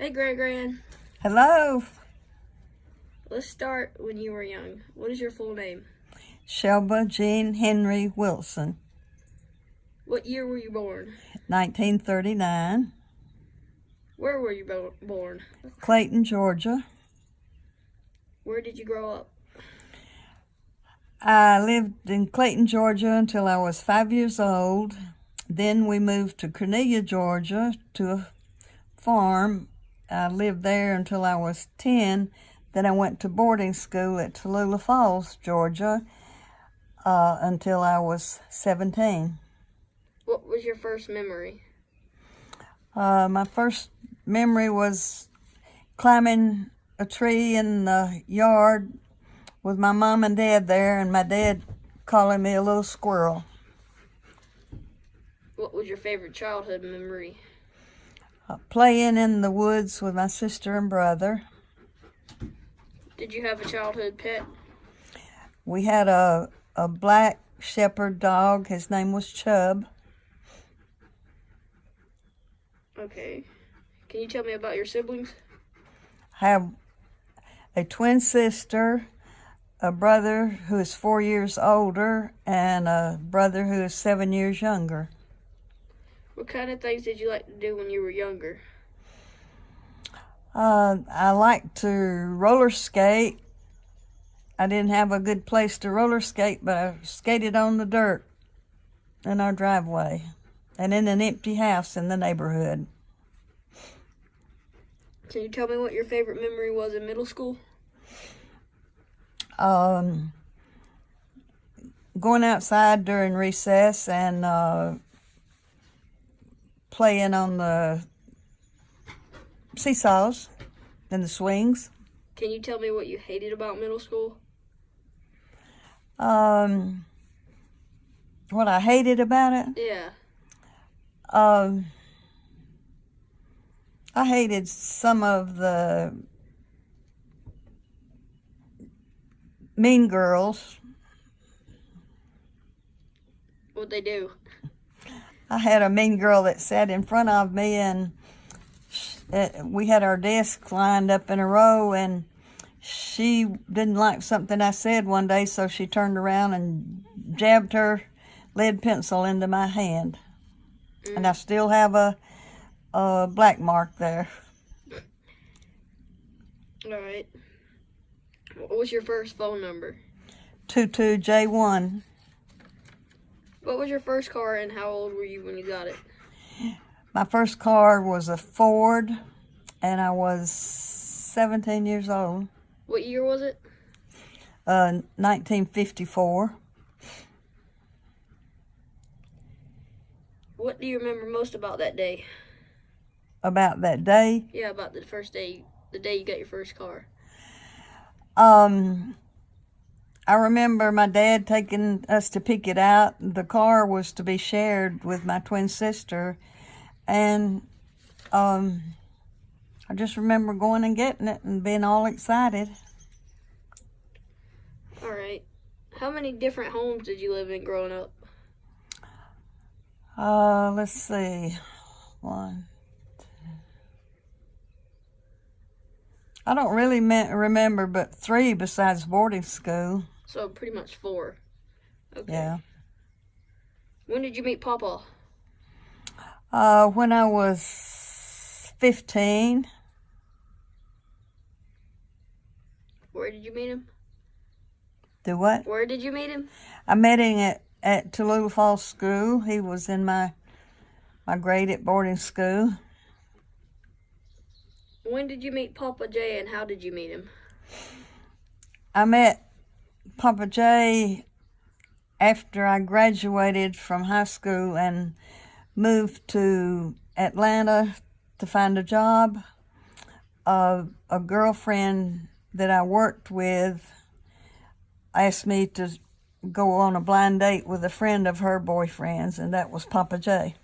Hey, Gran. Hello, Let's start when you were young. What is your full name? Shelba Jean Henry Wilson, What year were you born? 1939, Where were you born? Clayton, Georgia. Where did you grow up? I lived in Clayton, Georgia until I was 5 years old. Then we moved to Cornelia, Georgia to a farm. I lived there until I was 10. Then I went to boarding school at Tallulah Falls, Georgia, until I was 17. What was your first memory? My first memory was climbing a tree in the yard with my mom and dad there, and my dad calling me a little squirrel. What was your favorite childhood memory? Playing in the woods with my sister and brother. Did you have a childhood pet? We had a black shepherd dog. His name was Chub. Okay. Can you tell me about your siblings? I have a twin sister, a brother who is 4 years older, and a brother who is 7 years younger. What kind of things did you like to do when you were younger? I liked to roller skate. I didn't have a good place to roller skate, but I skated on the dirt in our driveway and in an empty house in the neighborhood. Can you tell me what your favorite memory was in middle school? Going outside during recess and playing on the seesaws and the swings. Can you tell me what you hated about middle school? What I hated about it? Yeah. I hated some of the mean girls. What'd they do? I had a mean girl that sat in front of me, and we had our desks lined up in a row, and she didn't like something I said one day, so she turned around and jabbed her lead pencil into my hand. And I still have a black mark there. All right. What was your first phone number? 22J1. What was your first car and how old were you when you got it? My first car was a Ford, and I was 17 years old. What year was it? 1954. What do you remember most about that day? About that day? Yeah, about the first day, the day you got your first car. I remember my dad taking us to pick it out. The car was to be shared with my twin sister, and I just remember going and getting it and being all excited. All right. How many different homes did you live in growing up? Let's see. One, two. I don't really remember but 3 besides boarding school. So pretty much 4. Okay. Yeah. When did you meet Papa? When I was 15. Where did you meet him? Do what? Where did you meet him? I met him at Tallulah Falls School. He was in my grade at boarding school. When did you meet Papa J and how did you meet him? I met Papa J after I graduated from high school and moved to Atlanta to find a job. A girlfriend that I worked with asked me to go on a blind date with a friend of her boyfriend's, and that was Papa J.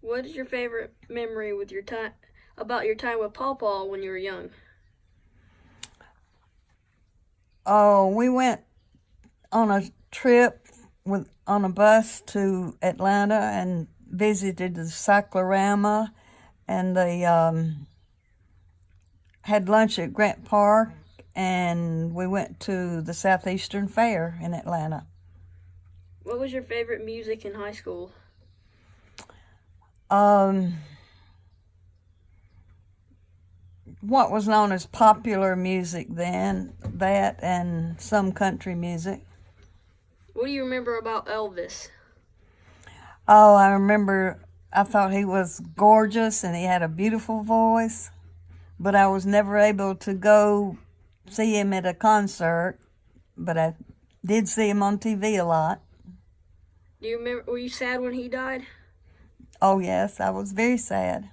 What is your favorite memory with your time about your time with Papa when you were young? Oh, we went on a trip on a bus to Atlanta, and visited the cyclorama, and they had lunch at Grant Park, and we went to the Southeastern Fair in Atlanta. What was your favorite music in high school? What was known as popular music then, that and some country music. What do you remember about Elvis? Oh, I remember I thought he was gorgeous and he had a beautiful voice, but I was never able to go see him at a concert, but I did see him on TV a lot. Do you remember, were you sad when he died? Oh, yes, I was very sad.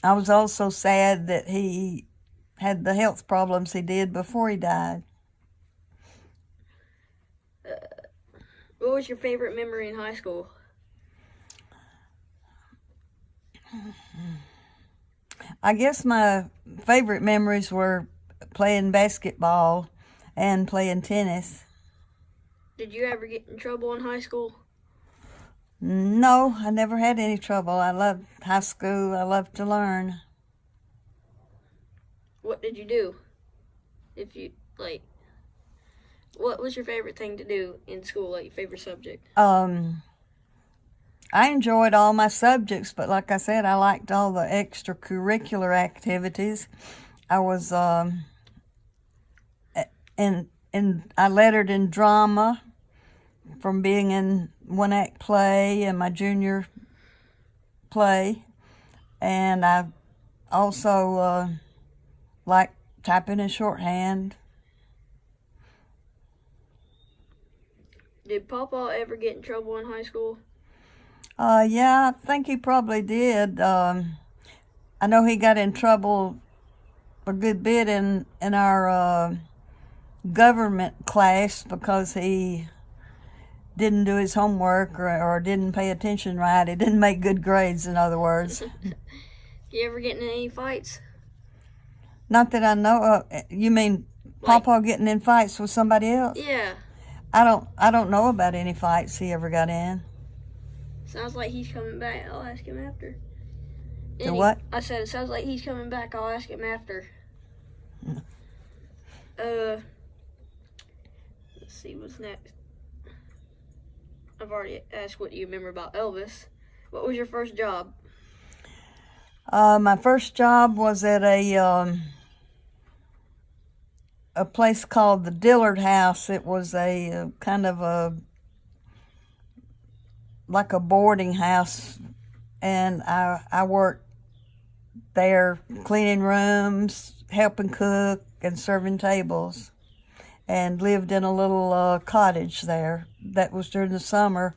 I was also sad that he had the health problems he did before he died. What was your favorite memory in high school? I guess my favorite memories were playing basketball and playing tennis. Did you ever get in trouble in high school? No, I never had any trouble. I loved high school. I loved to learn. What did you do? If you, like, what was your favorite thing to do in school, like your favorite subject? I enjoyed all my subjects, but like I said, I liked all the extracurricular activities. I was I lettered in drama from being in one-act play and my junior play, and I also liked typing in shorthand. Did Papa ever get in trouble in high school? Yeah, I think he probably did. I know he got in trouble a good bit in our government class because he didn't do his homework or didn't pay attention right. He didn't make good grades, in other words. You ever get in any fights? Not that I know of. You mean Papa getting in fights with somebody else? Yeah. I don't know about any fights he ever got in. Sounds like he's coming back. I'll ask him after. The what? I said, it sounds like he's coming back. I'll ask him after. Let's see what's next. I've already asked what you remember about Elvis. What was your first job? My first job was at a place called the Dillard House. It was a kind of like a boarding house, and I worked there cleaning rooms, helping cook, and serving tables, and lived in a little cottage there. That was during the summer.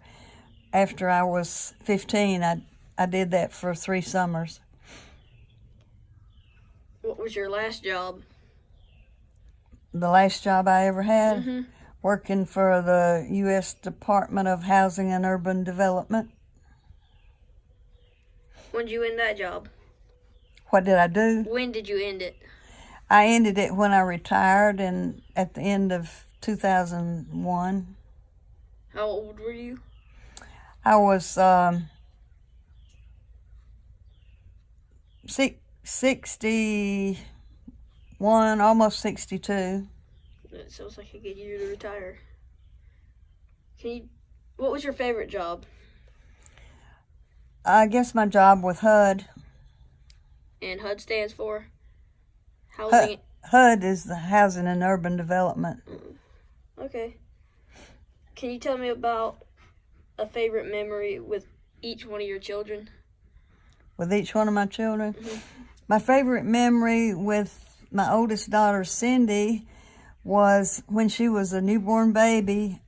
After I was 15, I did that for 3 summers. What was your last job? The last job I ever had? Mm-hmm. Working for the U.S. Department of Housing and Urban Development. When did you end that job? What did I do? When did you end it? I ended it when I retired and at the end of 2001. How old were you? I was 61, almost 62. That sounds like a good year to retire. What was your favorite job? I guess my job with HUD. And HUD stands for? Housing. HUD is the Housing and Urban Development. Okay. Can you tell me about a favorite memory with each one of your children? With each one of my children? Mm-hmm. My favorite memory with my oldest daughter, Cindy, was when she was a newborn baby.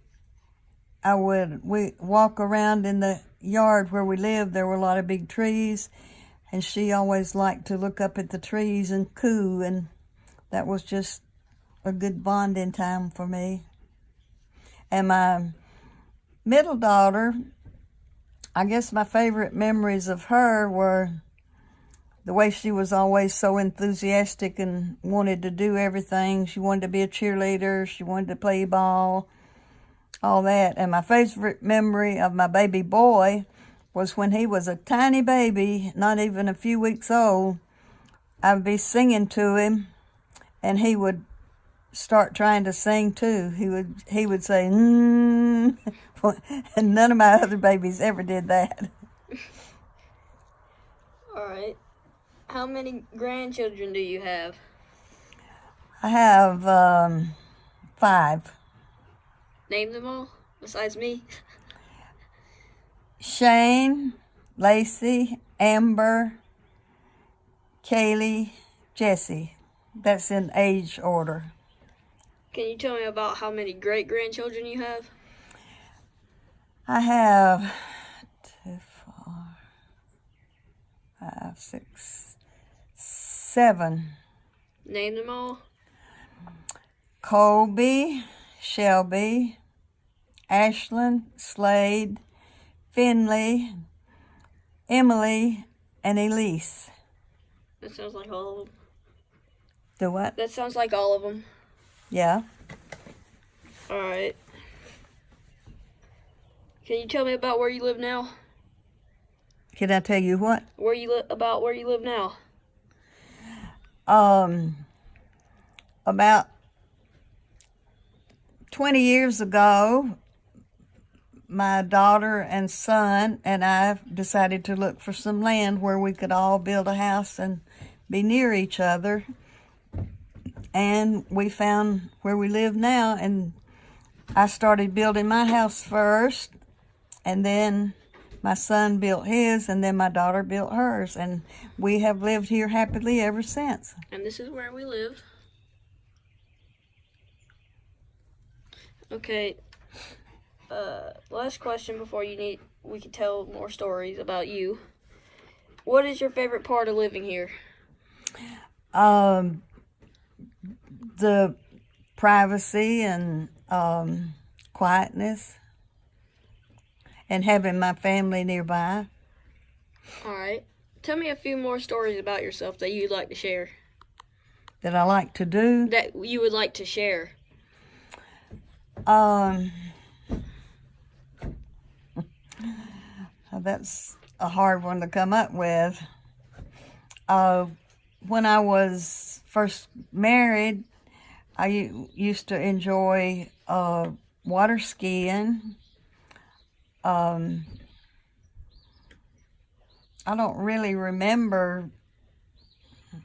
We walk around in the yard where we lived. There were a lot of big trees, and she always liked to look up at the trees and coo, and that was just a good bonding time for me. And my middle daughter, I guess my favorite memories of her were the way she was always so enthusiastic and wanted to do everything. She wanted to be a cheerleader. She wanted to play ball, all that. And my favorite memory of my baby boy was when he was a tiny baby, not even a few weeks old. I'd be singing to him, and he would start trying to sing too. He would say, and none of my other babies ever did that. All right. How many grandchildren do you have? I have 5. Name them all, besides me. Shane, Lacey, Amber, Kaylee, Jesse. That's in age order. Can you tell me about how many great-grandchildren you have? I have 2, 4, 5, 6, 7. Name them all. Colby, Shelby, Ashlyn, Slade, Finley, Emily, and Elise. That sounds like all of them. Do what? That sounds like all of them. Yeah. All right. Can you tell me about where you live now? Can I tell you what? Where you live now? About 20 years ago, my daughter and son and I decided to look for some land where we could all build a house and be near each other. And we found where we live now, and I started building my house first, and then my son built his, and then my daughter built hers, and we have lived here happily ever since. And this is where we live. Okay. Last question before we can tell more stories about you. What is your favorite part of living here? The privacy and quietness, and having my family nearby. All right. Tell me a few more stories about yourself that you'd like to share. That I like to do. That you would like to share. That's a hard one to come up with. When I was first married, I used to enjoy water skiing. I don't really remember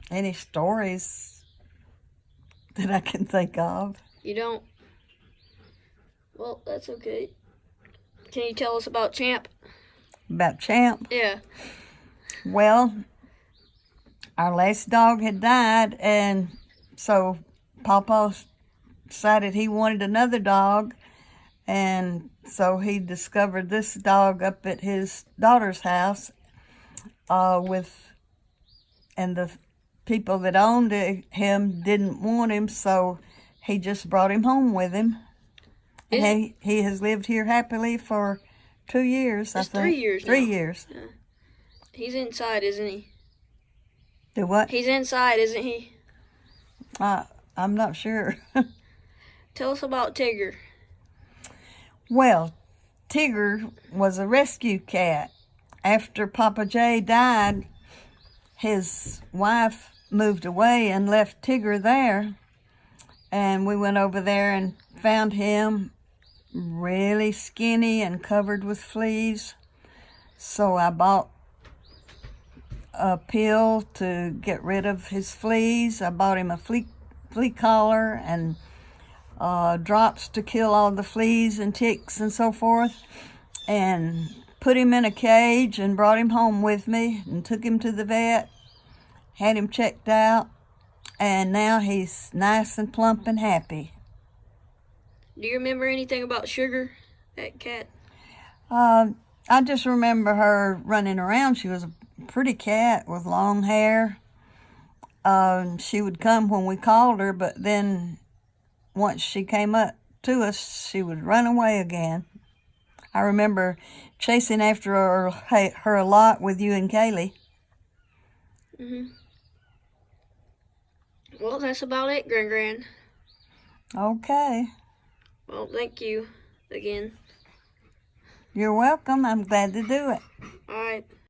any stories that I can think of. You don't? Well, that's okay. Can you tell us about Champ? About Champ? Yeah. Well, our last dog had died, and so Papa decided he wanted another dog, and so he discovered this dog up at his daughter's house, and the people that owned him didn't want him, so he just brought him home with him. And he has lived here happily for 2 years, I think. 3 years 3 now. years. Yeah. He's inside, isn't he? Do what? He's inside, isn't he? I'm not sure. Tell us about Tigger. Well, Tigger was a rescue cat. After Papa J died, his wife moved away and left Tigger there. And we went over there and found him really skinny and covered with fleas. So I bought a pill to get rid of his fleas. I bought him a flea collar and drops to kill all the fleas and ticks and so forth, and put him in a cage and brought him home with me and took him to the vet, had him checked out, and now he's nice and plump and happy. Do you remember anything about Sugar, that cat? I just remember her running around. She was a pretty cat with long hair. She would come when we called her, but then once she came up to us, she would run away again. I remember chasing after her a lot with you and Kaylee. Mm-hmm. Well, that's about it, Gran. Okay. Well, thank you again. You're welcome. I'm glad to do it. All right.